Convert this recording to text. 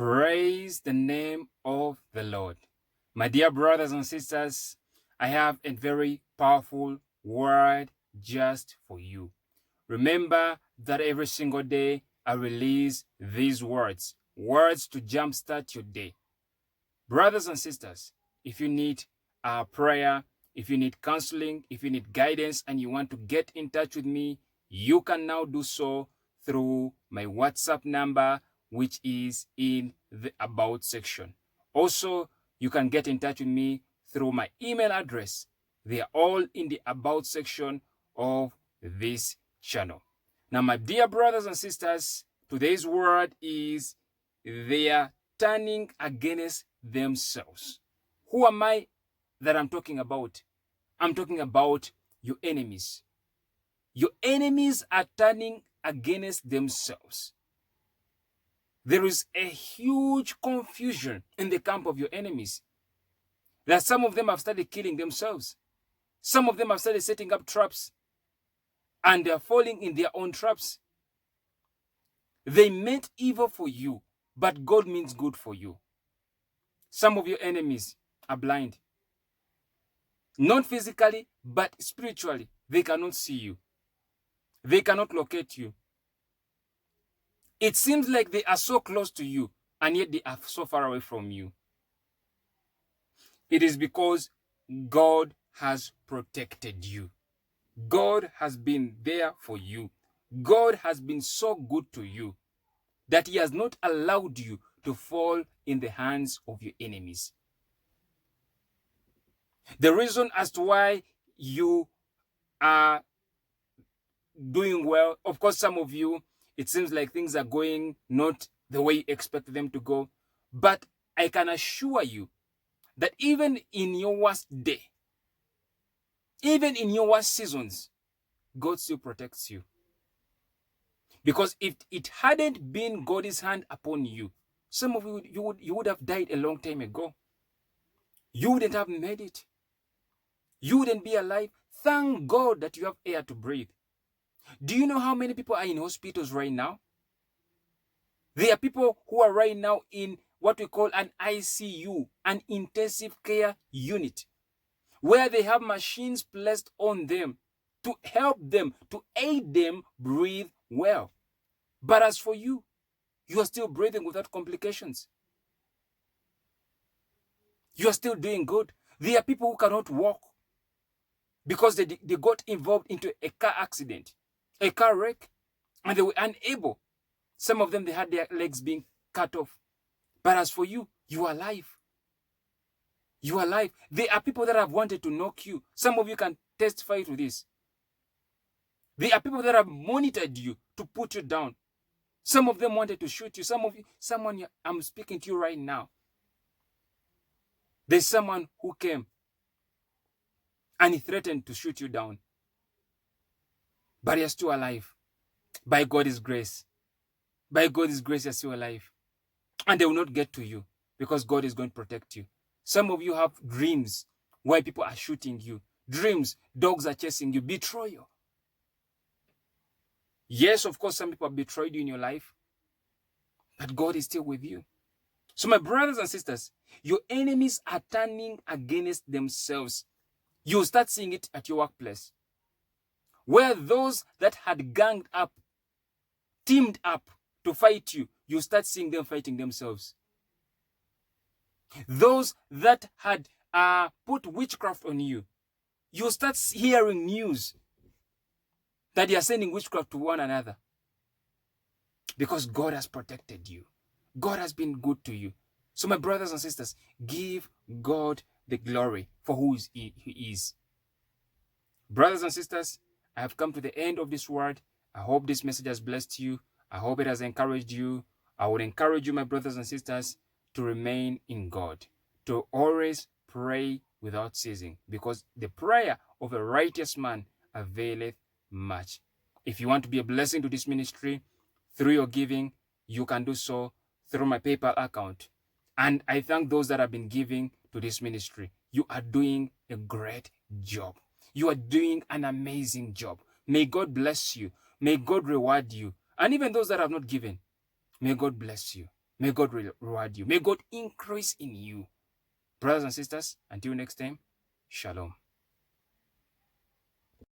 Praise the name of the Lord. My dear brothers and sisters, I have a very powerful word just for you. Remember that every single day I release these words to jumpstart your day. Brothers and sisters, if you need prayer, if you need counseling, if you need guidance, and you want to get in touch with me, you can now do so through my WhatsApp number, which is in the About section. Also, you can get in touch with me through my email address. They are all in the About section of this channel. Now, my dear brothers and sisters, today's word is they are turning against themselves. Who am I that I'm talking about? I'm talking about your enemies. Your enemies are turning against themselves. There is a huge confusion in the camp of your enemies. That some of them have started killing themselves. Some of them have started setting up traps, and they are falling in their own traps. They meant evil for you, but God means good for you. Some of your enemies are blind. Not physically, but spiritually. They cannot see you. They cannot locate you. It seems like they are so close to you, and yet they are so far away from you. It is because God has protected you. God has been there for you. God has been so good to you that He has not allowed you to fall in the hands of your enemies. The reason as to why you are doing well, of course, some of you, it seems like things are going not the way you expect them to go. But I can assure you that even in your worst day, even in your worst seasons, God still protects you. Because if it hadn't been God's hand upon you, some of you would have died a long time ago. You wouldn't have made it. You wouldn't be alive. Thank God that you have air to breathe. Do you know how many people are in hospitals right now? There are people who are right now in what we call an ICU, an intensive care unit, where they have machines placed on them to help them, to aid them breathe well. But as for you, you are still breathing without complications. You are still doing good. There are people who cannot walk because they got involved into a car accident, a car wreck, and they were unable. Some of them, they had their legs being cut off. But as for you, you are alive. You are alive. There are people that have wanted to knock you. Some of you can testify to this. There are people that have monitored you to put you down. Some of them wanted to shoot you. Someone I'm speaking to you right now. There's someone who came and he threatened to shoot you down. But you're still alive. By God's grace. By God's grace, you're still alive. And they will not get to you because God is going to protect you. Some of you have dreams where people are shooting you. Dreams, dogs are chasing you. Betrayal. Yes, of course, some people have betrayed you in your life. But God is still with you. So my brothers and sisters, your enemies are turning against themselves. You'll start seeing it at your workplace, where those that had ganged up, teamed up to fight you, you start seeing them fighting themselves. Those that had put witchcraft on you, you start hearing news that they are sending witchcraft to one another. Because God has protected you. God has been good to you. So my brothers and sisters, give God the glory for who He is. Brothers and sisters, I have come to the end of this word. I hope this message has blessed you. I hope it has encouraged you. I would encourage you, my brothers and sisters, to remain in God, to always pray without ceasing, because the prayer of a righteous man availeth much. If you want to be a blessing to this ministry through your giving, you can do so through my PayPal account. And I thank those that have been giving to this ministry. You are doing a great job. You are doing an amazing job. May God bless you. May God reward you. And even those that have not given, may God bless you. May God reward you. May God increase in you. Brothers and sisters, until next time, shalom.